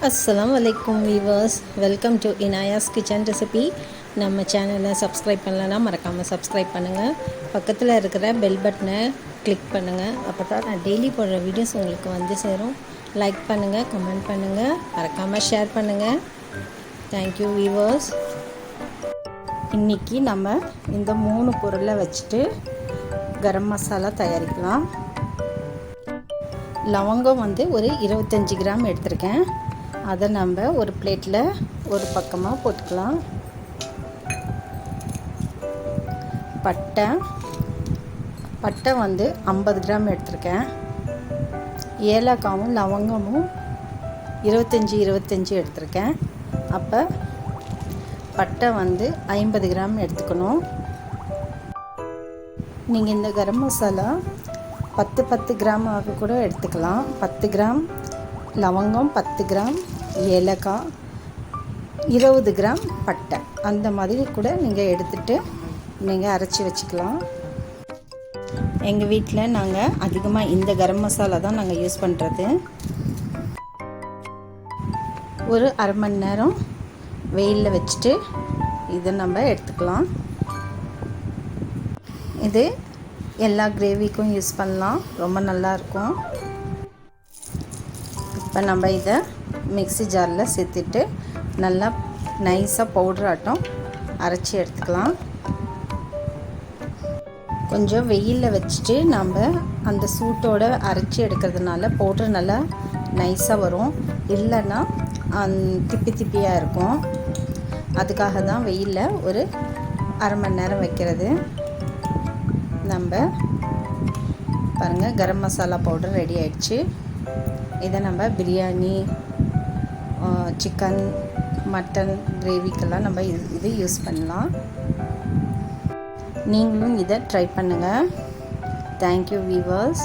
Assalamualaikum viewers, welcome to Inaya's kitchen recipe. நம்ம சேனலை subscribe பண்ணலன்னா மறக்காமல் சப்ஸ்கிரைப் பண்ணுங்கள். பக்கத்தில் இருக்கிற பெல் பட்டனை கிளிக் பண்ணுங்கள். அப்போ தான் நான் டெய்லி போடுற வீடியோஸ் உங்களுக்கு வந்து சேரும். லைக் பண்ணுங்கள், கமெண்ட் பண்ணுங்கள், மறக்காமல் ஷேர் பண்ணுங்கள். Thank you viewers. இன்றைக்கி நம்ம இந்த 3 பொருளை வச்சுட்டு கரம் மசாலா தயாரிக்கலாம். லவங்கம் வந்து ஒரு 25 கிராம் எடுத்திருக்கேன். அதை நம்ம ஒரு பிளேட்டில் ஒரு பக்கமாக போட்டுக்கலாம். பட்டை வந்து 50 கிராம் எடுத்திருக்கேன். ஏலக்காவும் லவங்கமும் 25 எடுத்திருக்கேன். அப்போ பட்டை வந்து 50 கிராம் எடுத்துக்கணும். நீங்கள் இந்த கரம் மசாலா 10 கிராமாக கூட எடுத்துக்கலாம். 10 கிராம் லவங்கம், 10 கிராம் ஏலக்காய், 20 கிராம் பட்டை, அந்த மாதிரி கூட நீங்கள் எடுத்துகிட்டு நீங்கள் அரைச்சி வச்சுக்கலாம். எங்கள் வீட்டில் நாங்கள் அதிகமாக இந்த கரம் மசாலா தான் நாங்கள் யூஸ் பண்ணுறது. ஒரு அரை மணி நேரம் வெயிலில் வச்சுட்டு இதை நம்ம எடுத்துக்கலாம். இது எல்லா கிரேவிக்கும் யூஸ் பண்ணலாம், ரொம்ப நல்லாயிருக்கும். இப்போ நம்ம இதை மிக்ஸி ஜாரில் சேர்த்துட்டு நல்லா நைஸாக பவுடர் ஆட்டம் அரைச்சி எடுத்துக்கலாம். கொஞ்சம் வெயிலில் வச்சுட்டு நம்ம அந்த சூட்டோடு அரைச்சி எடுக்கிறதுனால பவுடர் நல்லா நைஸாக வரும். இல்லைன்னா திப்பியாக இருக்கும். அதுக்காக தான் வெயிலில் ஒரு அரை மணி நேரம் வைக்கிறது. நம்ம பாருங்கள், கரம் மசாலா பவுடர் ரெடி ஆயிடுச்சு. இதை நம்ம பிரியாணி, சிக்கன், மட்டன் கிரேவிக்கெல்லாம் நம்ம இது யூஸ் பண்ணலாம். நீங்களும் இதை ட்ரை பண்ணுங்கள். Thank you viewers.